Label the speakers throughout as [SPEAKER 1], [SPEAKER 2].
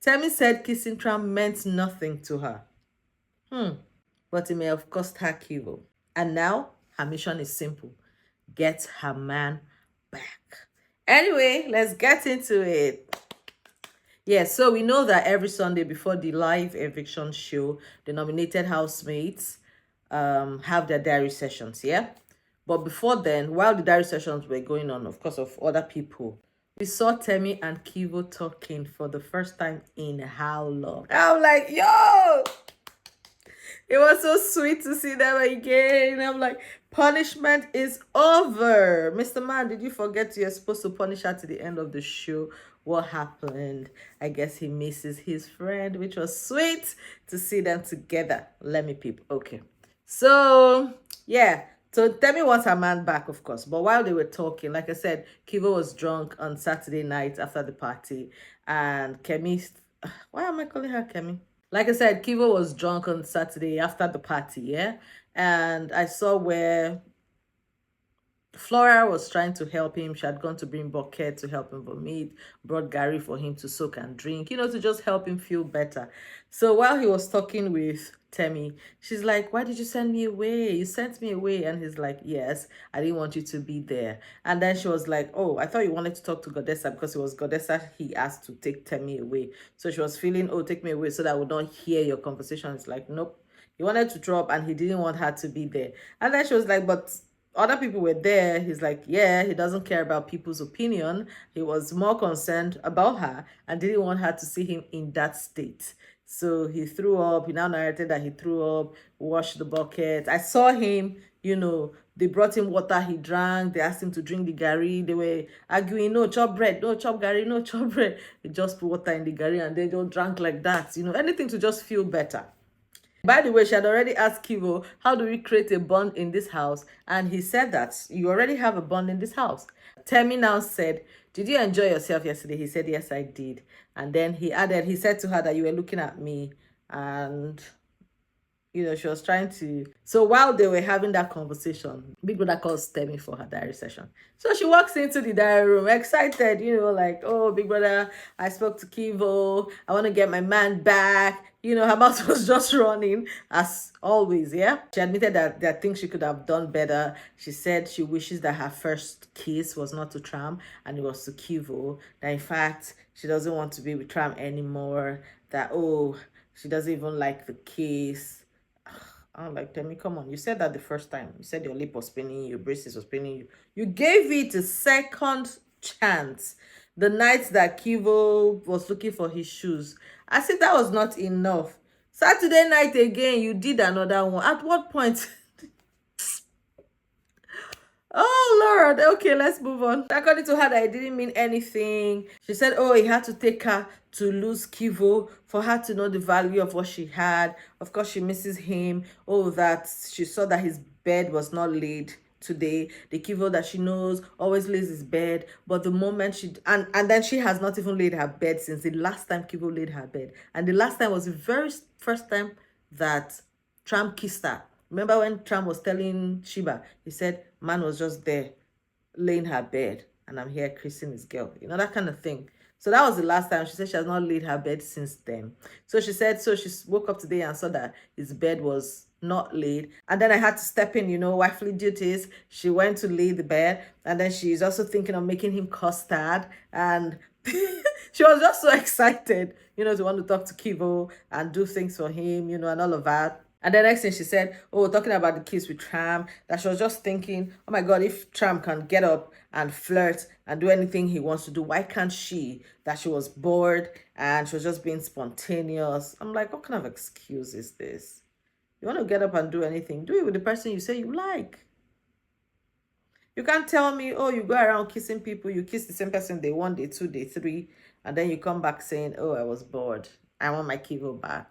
[SPEAKER 1] Temi said kissing Tram meant nothing to her. But it may have cost her Kivo. And now her mission is simple: get her man back. Anyway, let's get into it. Yeah, so we know that every Sunday before the live eviction show, the nominated housemates have their diary sessions, yeah? But before then, while the diary sessions were going on, of course, of other people, we saw Temi and Kivo talking for the first time in how long? I'm like, yo! It was so sweet to see them again. I'm like, punishment is over. Mr. Man, did you forget you're supposed to punish her to the end of the show? What happened? I guess he misses his friend, which was sweet to see them together. Let me peep. Okay. So, yeah. So Temi wants her man back, of course. But while they were talking, like I said, Kivo was drunk on Saturday night after the party. And Kemi, why am I calling her Kemi? Like I said, Kivo was drunk on Saturday after the party, yeah? And I saw where Flora was trying to help him. She had gone to bring bucket to help him vomit, brought Gary for him to soak and drink, to just help him feel better. So while he was talking with Temi, she's like, why did you send me away? You sent me away. And he's like, yes, I didn't want you to be there. And then she was like, oh, I thought you wanted to talk to Godessa because it was Godessa he asked to take Temi away. So she was feeling, oh, take me away so that I would not hear your conversation. It's like, nope. He wanted to drop and he didn't want her to be there. And then she was like, but other people were there. He's like, yeah, he doesn't care about people's opinion. He was more concerned about her and didn't want her to see him in that state. So he threw up. He now narrated that he threw up, washed the bucket. I saw him, they brought him water, he drank. They asked him to drink the gari. They were arguing, no, chop bread, no, chop gari, no, chop bread. He just put water in the gari and they just drank like that, anything to just feel better. By the way, she had already asked Kivo, how do we create a bond in this house? And he said that you already have a bond in this house. Temi now said, did you enjoy yourself yesterday? He said, yes, I did. And then he said to her that you were looking at me. And she was trying to. So while they were having that conversation, Big Brother calls Temi for her diary session. So she walks into the diary room, excited, like, oh, Big Brother, I spoke to Kivo. I want to get my man back. Her mouth was just running, as always, yeah? She admitted that there are things she could have done better. She said she wishes that her first kiss was not to Tram and it was to Kivo. That, in fact, she doesn't want to be with Tram anymore. That, oh, she doesn't even like the kiss. I'm like, Temi, come on. You said that the first time. You said your lip was spinning, your braces was spinning you. You gave it a second chance. The night that Kivo was looking for his shoes. As if that was not enough. Saturday night again, you did another one. At what point? Oh, Lord. Okay, let's move on. According to her, that it didn't mean anything. She said, oh, he had to take her to lose Kivo for her to know the value of what she had. Of course, she misses him. Oh, that she saw that his bed was not laid today. The Kivo that she knows always lays his bed. But the moment she... And then she has not even laid her bed since the last time Kivo laid her bed. And the last time was the very first time that Tram kissed her. Remember when Tram was telling Shiba, he said, man was just there laying her bed and I'm here kissing his girl. That kind of thing. So that was the last time. She said she has not laid her bed since then. So she said, so she woke up today and saw that his bed was not laid. And then I had to step in, wifely duties. She went to lay the bed. And then she's also thinking of making him custard. And she was just so excited, to want to talk to Kivo and do things for him, and all of that. And the next thing she said, oh, talking about the kiss with Tram, that she was just thinking, oh my God, if Tram can get up and flirt and do anything he wants to do, why can't she? That she was bored and she was just being spontaneous. I'm like, what kind of excuse is this? You want to get up and do anything, do it with the person you say you like. You can't tell me, oh, you go around kissing people, you kiss the same person day 1, day 2, day 3, and then you come back saying, oh, I was bored. I want my Kivo back.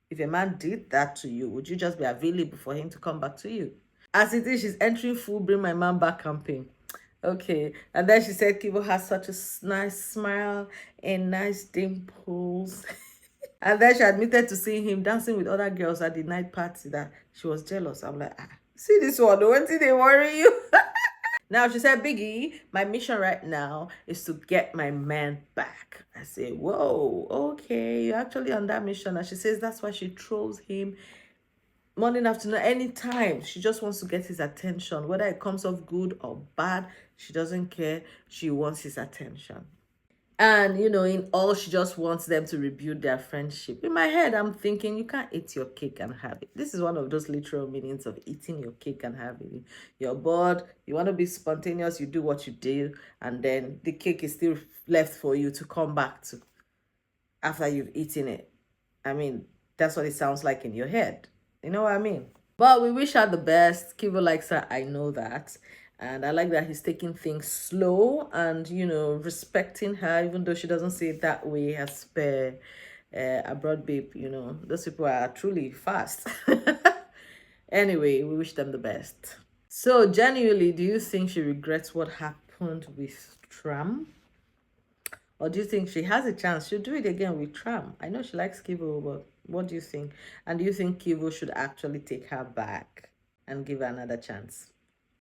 [SPEAKER 1] If a man did that to you, would you just be available for him to come back to you? As it is, she's entering full bring my man back campaign. Okay. And then she said Kivo has such a nice smile and nice dimples. And then she admitted to seeing him dancing with other girls at the night party that she was jealous. I'm like, see this one, what did they worry you? Now she said, Biggie, my mission right now is to get my man back. I say, whoa, okay, you're actually on that mission. And she says that's why she trolls him morning, afternoon, anytime. She just wants to get his attention. Whether it comes off good or bad, she doesn't care. She wants his attention. And, in all, she just wants them to rebuild their friendship. In my head, I'm thinking, you can't eat your cake and have it. This is one of those literal meanings of eating your cake and having it. You're bored, you want to be spontaneous, you do what you do, and then the cake is still left for you to come back to after you've eaten it. I mean, that's what it sounds like in your head. You know what I mean? But we wish her the best. Kivo likes her, I know that. And I like that he's taking things slow and, respecting her, even though she doesn't say it that way as per abroad babe, those people are truly fast. Anyway, we wish them the best. So, genuinely, do you think she regrets what happened with Tram? Or do you think she has a chance? She'll do it again with Tram. I know she likes Kivo, but what do you think? And do you think Kivo should actually take her back and give her another chance?